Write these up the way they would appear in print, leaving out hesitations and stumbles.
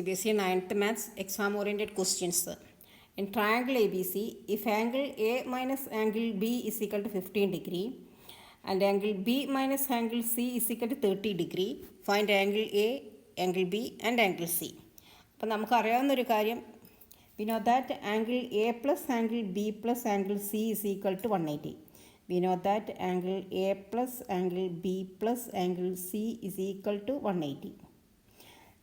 CBSE 9th Maths exam oriented questions. In triangle ABC, if angle A minus angle B is equal to 15 degree and angle B minus angle C is equal to 30 degree, find angle A, angle B and angle C. അപ്പോൾ നമുക്കറിയാവുന്നൊരു കാര്യം, we know that angle A plus angle B plus angle C is equal to 180. We know that angle A plus angle B plus angle C is equal to 180.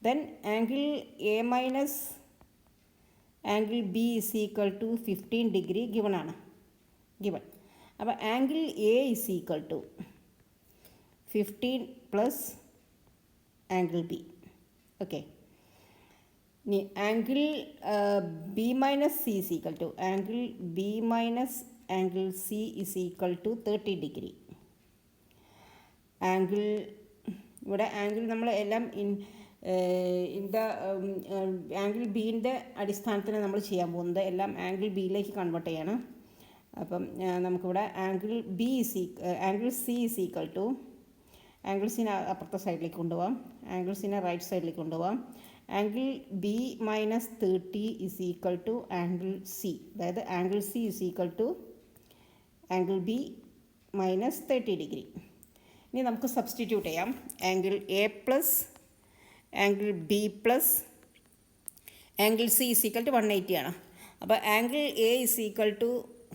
Then angle A minus angle B is equal to 15 degree given ആണ് given. അപ്പോൾ angle A is equal to 15 plus angle B. Okay. ഇനി angle B minus C is equal to angle B minus angle C is equal to 30 degree. Angle ഇവിടെ angle നമ്മൾ എല്ലാം angle ബീൻ്റെ അടിസ്ഥാനത്തിൽ നമ്മൾ ചെയ്യാൻ പോകുന്നത് എല്ലാം ആംഗിൾ ബിയിലേക്ക് കൺവേർട്ട് ചെയ്യണം. അപ്പം നമുക്കിവിടെ angle C is equal to angle സീനെ അപ്പുറത്തെ സൈഡിലേക്ക് കൊണ്ടുപോകാം, ആംഗിൾ സീനെ റൈറ്റ് സൈഡിലേക്ക് കൊണ്ടുപോകാം. Angle B minus 30 is equal to angle C, അതായത് angle C is equal to angle B minus 30 degree. ഇനി നമുക്ക് സബ്സ്റ്റിറ്റ്യൂട്ട് ചെയ്യാം. Angle A plus angle B plus angle C is equal to 180 ആണ്. അപ്പോൾ angle A is equal to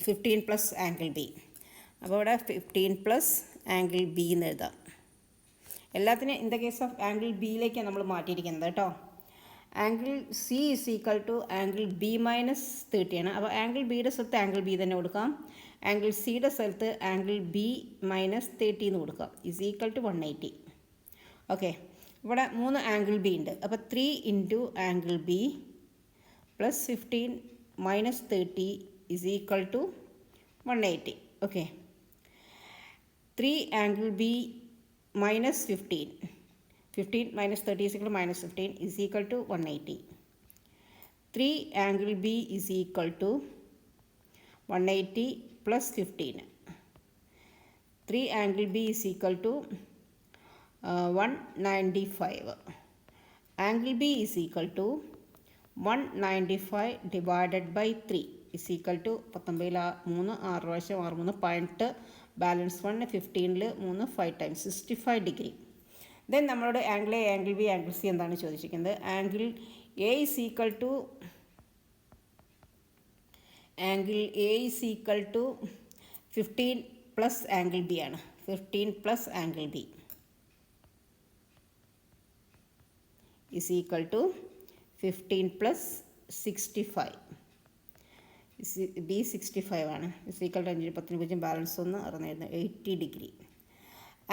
15 plus angle B. അപ്പോൾ ഇവിടെ 15 plus angle B എന്ന് എഴുതാം. എല്ലാത്തിനും in the case of angle ബിയിലേക്കാണ് നമ്മൾ മാറ്റിയിരിക്കുന്നത് കേട്ടോ. Angle C is equal to angle B minus 30 ആണ്. അപ്പോൾ ആംഗിൾ ബിയുടെ സ്ഥലത്ത് ആംഗിൾ ബി തന്നെ കൊടുക്കാം. ആംഗിൾ സിയുടെ സ്ഥലത്ത് ആംഗിൾ ബി മൈനസ് 30 എന്ന് കൊടുക്കാം. Is equal to 180. ഓക്കെ, ഇവിടെ 3 ആംഗിൾ ബി ഉണ്ട്. അപ്പോൾ 3 into angle B plus 15 minus 30 is equal to 180. Okay, 3 angle B minus 15 minus 30 is equal to minus 15 is equal to 180. 3 angle B is equal to 180 plus 15. 3 angle B is equal to 195. Angle B is equal to 195 divided by 3 is equal to 19 3 6 പ്രാവശ്യം 6 3 18 balance 1 15 3 5 times 65 degree. Then നമ്മളോട് angle A, angle B, angle C എന്താണ് ചോദിച്ചിരിക്കുന്നത്. Angle A is equal to angle A is equal to 15 plus angle B ആണ്. 15 plus angle B is equal to 15 plus 65. B 65 ആണ്. Is equal to 5 10 0 balance 1 അറിഞ്ഞിരുന്നു 80 degree.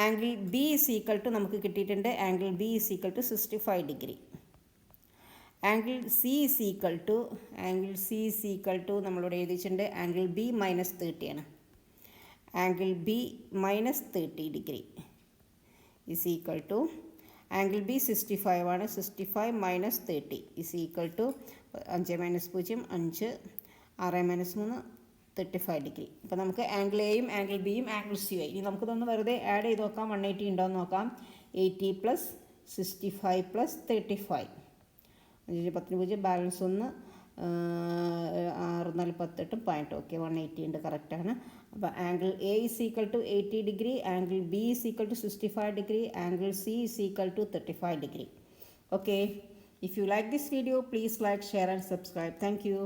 Angle B is equal to നമുക്ക് കിട്ടിയിട്ടുണ്ട് angle B is equal to 65 degree. Angle C is equal to നമ്മളിവിടെ എഴുതിയിട്ടുണ്ട് angle B minus 30 ആണ്. Angle B minus 30 degree is equal to angle B 65 ആണ്. 65 minus 30 is equal to 5 minus 0 5 6 minus 3 35 degree. അപ്പോൾ നമുക്ക് angle എയും angle ബിയും angle സിയും ആയി. ഇനി നമുക്കിതൊന്ന് വെറുതെ ആഡ് ചെയ്ത് നോക്കാം. 180 ഉണ്ടോ എന്ന് നോക്കാം. 80 plus 65 plus 35 5 10 0 balance 1 6 4 18 point. Okay, 180 ഉണ്ട്, കറക്റ്റാണ്. അപ്പോൾ angle A is equal to 80 degree, angle B is equal to 65 degree, angle C is equal to 35 degree. Okay, if you like this video please like, share and subscribe. Thank U.